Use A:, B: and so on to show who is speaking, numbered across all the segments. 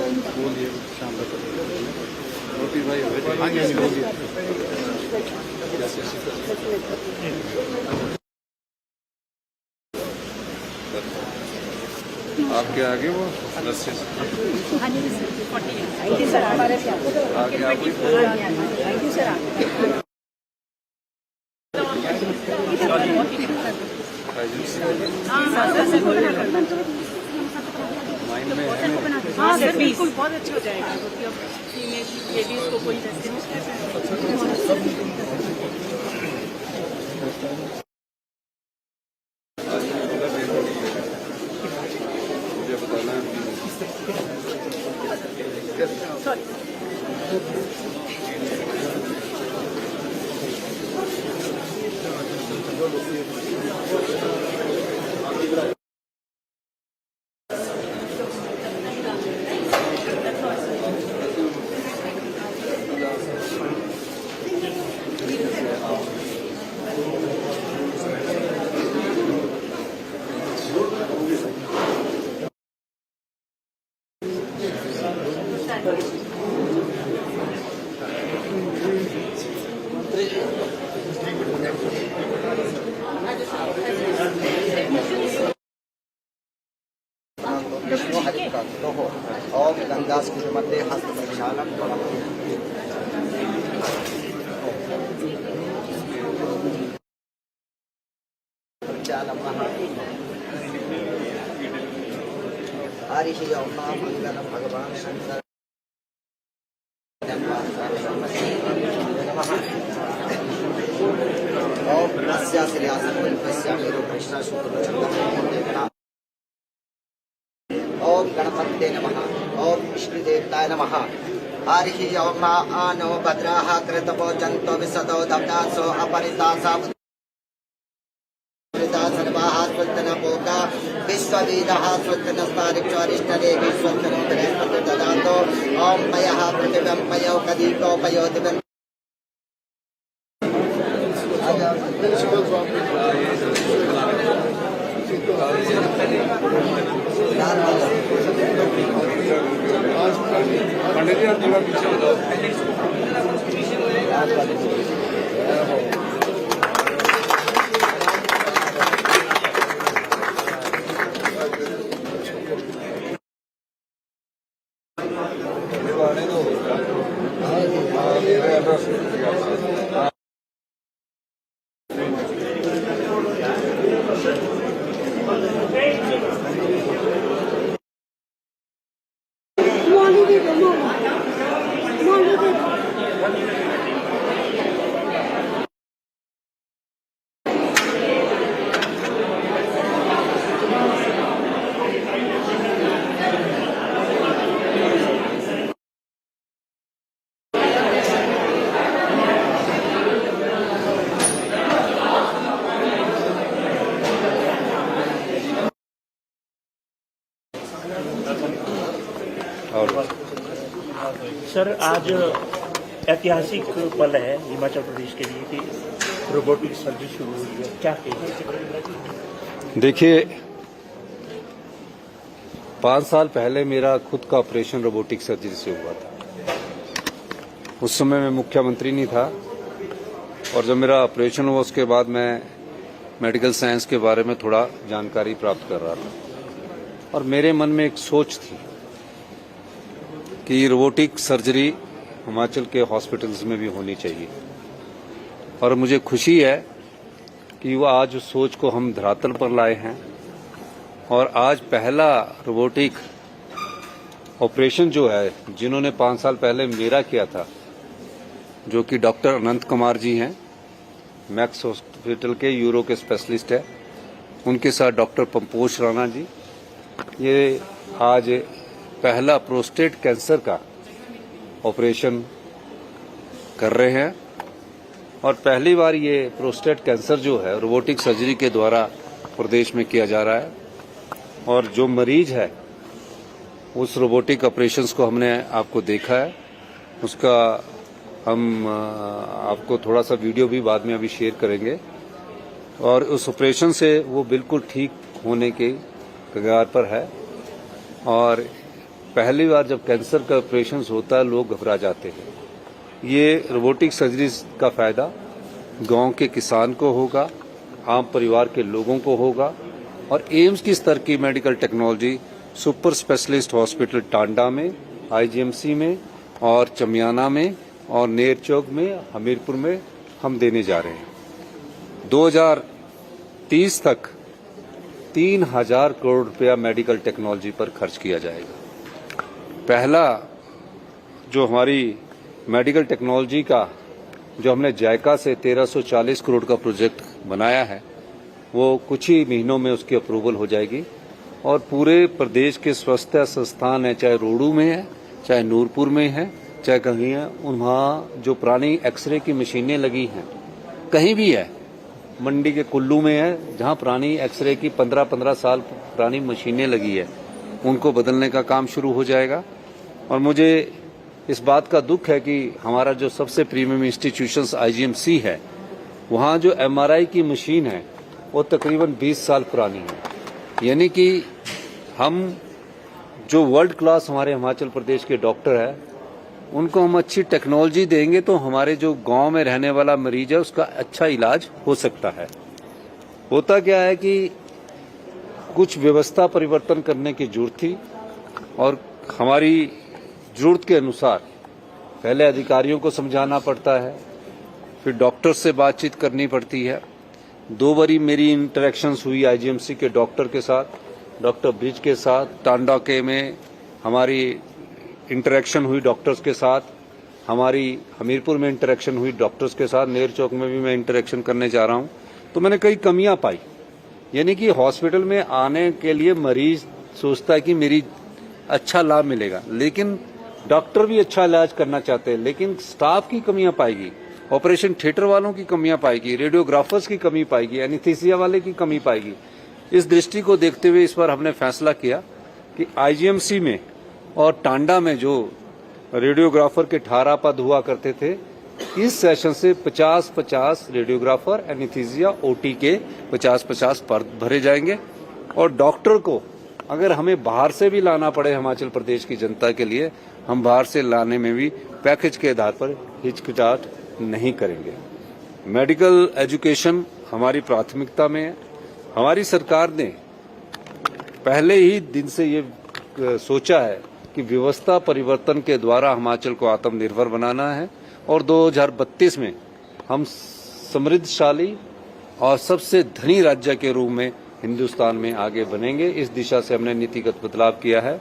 A: बोलिए शाम तक रोटी भाई आगे बोलिए। आपके आगे वो रस्सी आगे माइंड में
B: हाँ सर बिल्कुल बहुत अच्छा हो जाएगा लेडीज को कोई
A: मुझे बताना है।
C: ओम गंगास्कृतमध्ये हस्तप्रक्षालनं हरिः ओम मंगलम भगवान शंकर ओम ओम गणपते नमः। ओम विष्णुदेवताय नमः। हरिः ओम आनो भद्राः कृतपो जन्तो विसदो दब्दासो अपरितासा सर्वाः स्वल्तनपोका विश्ववीरः स्वल्तनस्तारिक्षरिष्टदेवी स्वल्तनोदरेण ददातो। ओम पयः पृथिव्यं पयो कदीको पयो दिवं
A: पंडित जी थोड़ा पीछे हो जाओ।
D: सर आज ऐतिहासिक पल है हिमाचल प्रदेश के लिए कि रोबोटिक सर्जरी शुरू हुई है, क्या कहेंगे?
A: देखिए 5 साल पहले मेरा खुद का ऑपरेशन रोबोटिक सर्जरी से हुआ था। उस समय मैं मुख्यमंत्री नहीं था और जब मेरा ऑपरेशन हुआ उसके बाद मैं मेडिकल साइंस के बारे में थोड़ा जानकारी प्राप्त कर रहा था और मेरे मन में एक सोच थी कि रोबोटिक सर्जरी हिमाचल के हॉस्पिटल्स में भी होनी चाहिए और मुझे खुशी है कि वो आज उस सोच को हम धरातल पर लाए हैं और आज पहला रोबोटिक ऑपरेशन जो है जिन्होंने 5 साल पहले मेरा किया था, जो कि डॉक्टर अनंत कुमार जी हैं, मैक्स हॉस्पिटल के यूरो के स्पेशलिस्ट है, उनके साथ डॉक्टर पंपोश राणा जी, ये आज पहला प्रोस्टेट कैंसर का ऑपरेशन कर रहे हैं और पहली बार ये प्रोस्टेट कैंसर जो है रोबोटिक सर्जरी के द्वारा प्रदेश में किया जा रहा है और जो मरीज है उस रोबोटिक ऑपरेशंस को हमने आपको देखा है, उसका हम आपको थोड़ा सा वीडियो भी बाद में अभी शेयर करेंगे और उस ऑपरेशन से वो बिल्कुल ठीक होने के कगार पर है और पहली बार जब कैंसर का ऑपरेशन होता है लोग घबरा जाते हैं। ये रोबोटिक सर्जरी का फायदा गांव के किसान को होगा, आम परिवार के लोगों को होगा और एम्स की स्तर की medical technology super specialist hospital Tanda में, आईजीएमसी में और चमियाना में और नेरचौक में, हमीरपुर में हम देने जा रहे हैं। 2030 तक 3000 करोड़ रुपया मेडिकल टेक्नोलॉजी पर खर्च किया जाएगा। पहला जो हमारी मेडिकल टेक्नोलॉजी का जो हमने जायका से 1340 करोड़ का प्रोजेक्ट बनाया है वो कुछ ही महीनों में उसकी अप्रूवल हो जाएगी और पूरे प्रदेश के स्वास्थ्य संस्थान है, चाहे रोडू में है, चाहे नूरपुर में है, चाहे कहीं है, वहाँ जो पुरानी एक्सरे की मशीनें लगी हैं कहीं भी है, मंडी के कुल्लू में है जहाँ पुरानी एक्सरे की 15-15 साल पुरानी मशीनें लगी है, उनको बदलने का काम शुरू हो जाएगा। और मुझे इस बात का दुख है कि हमारा जो सबसे प्रीमियम इंस्टीट्यूशंस आईजीएमसी है वहाँ जो एमआरआई की मशीन है वो तकरीबन 20 साल पुरानी है। यानी कि हम जो वर्ल्ड क्लास हमारे हिमाचल प्रदेश के डॉक्टर है उनको हम अच्छी टेक्नोलॉजी देंगे तो हमारे जो गांव में रहने वाला मरीज है उसका अच्छा इलाज हो सकता है। होता क्या है कि कुछ व्यवस्था परिवर्तन करने की जरूरत थी और हमारी जरूरत के अनुसार पहले अधिकारियों को समझाना पड़ता है, फिर डॉक्टर से बातचीत करनी पड़ती है। 2 बारी मेरी इंटरेक्शंस हुई आईजीएमसी के डॉक्टर के साथ, डॉक्टर ब्रिज के साथ, टांडा के में हमारी इंटरेक्शन हुई डॉक्टर्स के साथ, हमारी हमीरपुर में इंटरेक्शन हुई डॉक्टर्स के साथ, नेरचौक में भी मैं इंटरेक्शन करने जा रहा हूं। तो मैंने कई कमियां पाई। यानी कि हॉस्पिटल में आने के लिए मरीज सोचता है कि मेरी अच्छा लाभ मिलेगा, लेकिन डॉक्टर भी अच्छा इलाज करना चाहते हैं, लेकिन स्टाफ की कमियां पाएगी, ऑपरेशन थिएटर वालों की कमियां पाएगी, रेडियोग्राफर्स की कमी पाएगी, एनेस्थीसिया वाले की कमी पाएगी। इस दृष्टि को देखते हुए इस बार हमने फैसला किया कि आईजीएमसी में और टांडा में जो रेडियोग्राफर के 18 पद हुआ करते थे, इस सेशन से 50-50 रेडियोग्राफर, एनेस्थीसिया, ओटी के 50-50 पद भरे जाएंगे। और डॉक्टर को अगर हमें बाहर से भी लाना पड़े हिमाचल प्रदेश की जनता के लिए, हम बाहर से लाने में भी पैकेज के आधार पर हिचकिचाहट नहीं करेंगे। मेडिकल एजुकेशन हमारी प्राथमिकता में है। हमारी सरकार ने पहले ही दिन से ये सोचा है कि व्यवस्था परिवर्तन के द्वारा हिमाचल को आत्मनिर्भर बनाना है और 2032 में हम समृद्धशाली और सबसे धनी राज्य के रूप में हिंदुस्तान में आगे बनेंगे। इस दिशा से हमने नीतिगत बदलाव किया है।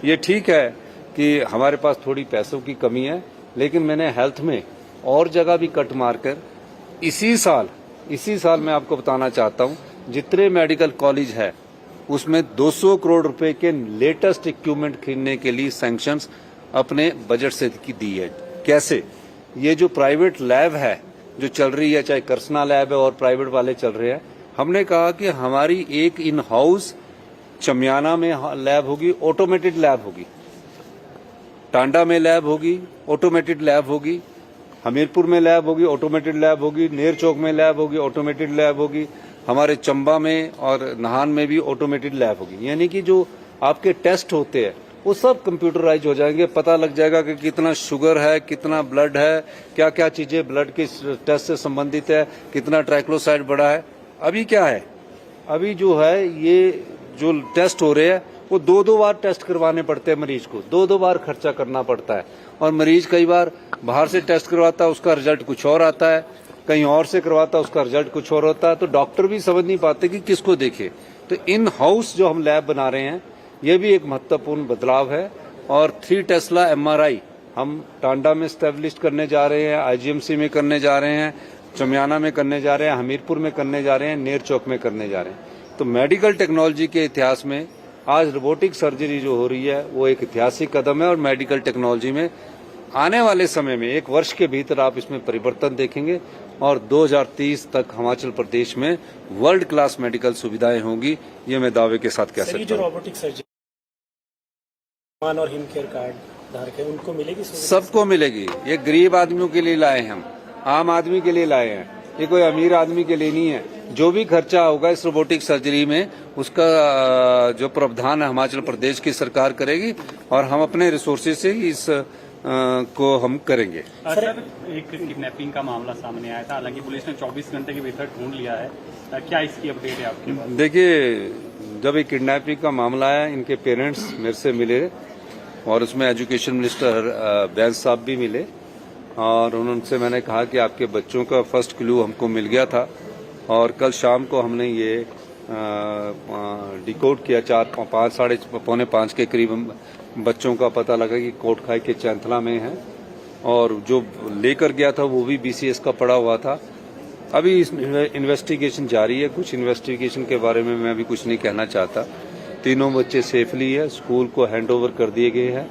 A: ये ठीक है कि हमारे पास थोड़ी पैसों की कमी है, लेकिन मैंने हेल्थ में और जगह भी कट मारकर इसी साल मैं आपको बताना चाहता हूं, जितने मेडिकल कॉलेज है उसमें 200 करोड़ रुपए के लेटेस्ट इक्विपमेंट खरीदने के लिए सैंक्शंस अपने बजट से दी है। कैसे? ये जो प्राइवेट लैब है जो चल रही है, चाहे करसना लैब है और प्राइवेट वाले चल रहे हैं, हमने कहा कि हमारी एक इन हाउस चमियाना में लैब होगी, ऑटोमेटेड लैब होगी, टांडा में लैब होगी, ऑटोमेटेड लैब होगी, हमीरपुर में लैब होगी, ऑटोमेटेड लैब होगी, नेरचौक में लैब होगी, ऑटोमेटेड लैब होगी, हमारे चंबा में और नाहन में भी ऑटोमेटेड लैब होगी। यानी कि जो आपके टेस्ट होते हैं वो सब कंप्यूटराइज हो जाएंगे। पता लग जाएगा कि कितना शुगर है, कितना ब्लड है, क्या क्या चीजें ब्लड के टेस्ट से संबंधित है, कितना ट्राइक्लोसाइड बढ़ा है। अभी क्या है, अभी जो है ये जो टेस्ट हो रहे हैं वो 2-2 बार टेस्ट करवाने पड़ते हैं मरीज को, 2-2 बार खर्चा करना पड़ता है। और मरीज कई बार बाहर से टेस्ट करवाता है, उसका रिजल्ट कुछ और आता है, कहीं और से करवाता है, उसका रिजल्ट कुछ और होता है। तो डॉक्टर भी समझ नहीं पाते कि किसको देखे। तो इन हाउस जो हम लैब बना रहे हैं ये भी एक महत्वपूर्ण बदलाव है। और 3 टेस्ला एमआरआई हम टांडा में स्टैब्लिश करने जा रहे हैं, आईजीएमसी में करने जा रहे हैं, चमियाना में करने जा रहे हैं, हमीरपुर में करने जा रहे हैं, नेरचौक में करने जा रहे हैं। तो मेडिकल टेक्नोलॉजी के इतिहास में आज रोबोटिक सर्जरी जो हो रही है वो एक ऐतिहासिक कदम है। और मेडिकल टेक्नोलॉजी में आने वाले समय में 1 वर्ष के भीतर आप इसमें परिवर्तन देखेंगे और 2030 तक हिमाचल प्रदेश में वर्ल्ड क्लास मेडिकल सुविधाएं होंगी। ये मैं दावे के साथ कह सकता हूँ।
D: जो रोबोटिक सर्जरी और हिमकेयर कार्ड धारक है उनको मिलेगी?
A: सबको मिलेगी। ये गरीब आदमियों के लिए लाए हैं, हम आम आदमी के लिए लाए हैं। ये कोई अमीर आदमी के लिए नहीं है। जो भी खर्चा होगा इस रोबोटिक सर्जरी में उसका जो प्रावधान है हिमाचल प्रदेश की सरकार करेगी और हम अपने रिसोर्सेज से इस को हम करेंगे।
E: सर एक किडनैपिंग का मामला सामने आया था, हालांकि पुलिस ने 24 घंटे के भीतर ढूंढ लिया है, क्या इसकी अपडेट है आपके पास?
A: देखिए, जब एक किडनैपिंग का मामला आया, इनके पेरेंट्स मेरे से मिले और उसमें एजुकेशन मिनिस्टर बैस साहब भी मिले और उनसे मैंने कहा कि आपके बच्चों का फर्स्ट क्लू हमको मिल गया था और कल शाम को हमने ये डिकोड किया 4-5 के करीब बच्चों का पता लगा कि कोटखाई के चैंथला में है और जो लेकर गया था वो भी बीसीएस का पड़ा हुआ था। अभी इन्वेस्टिगेशन जारी है, कुछ इन्वेस्टिगेशन के बारे में मैं अभी कुछ नहीं कहना चाहता। तीनों बच्चे सेफली है, स्कूल को हैंडओवर कर दिए गए हैं।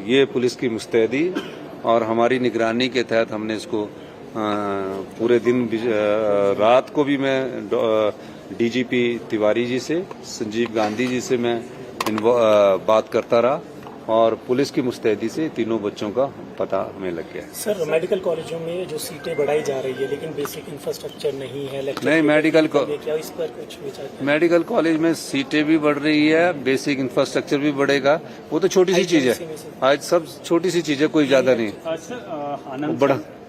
A: ये पुलिस की मुस्तैदी और हमारी निगरानी के तहत हमने इसको पूरे दिन रात को भी मैं डीजीपी तिवारी जी से, संजीव गांधी जी से मैं बात करता रहा और पुलिस की मुस्तैदी से तीनों बच्चों का पता हमें लग गया।
F: सर, मेडिकल कॉलेजों में जो सीटें बढ़ाई जा रही है लेकिन बेसिक इंफ्रास्ट्रक्चर नहीं है,
A: नहीं
F: क्या इस पर कुछ विचार?
A: मेडिकल कॉलेज में सीटें भी बढ़ रही है, बेसिक इंफ्रास्ट्रक्चर भी बढ़ेगा, वो तो छोटी सी चीज है, आज सब छोटी सी चीज है, कोई ज्यादा नहीं।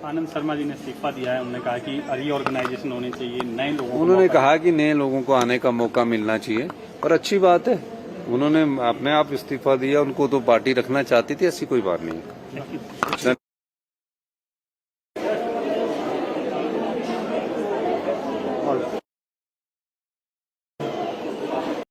E: आनंद शर्मा जी ने इस्तीफा दिया है, उन्होंने कहा कि रीऑर्गेनाइजेशन होनी चाहिए, नए लोगों
A: उन्होंने कहा कि नए लोगों को आने का मौका मिलना चाहिए और अच्छी बात है, उन्होंने अपने आप इस्तीफा दिया, उनको तो पार्टी रखना चाहती थी, ऐसी कोई बात नहीं है।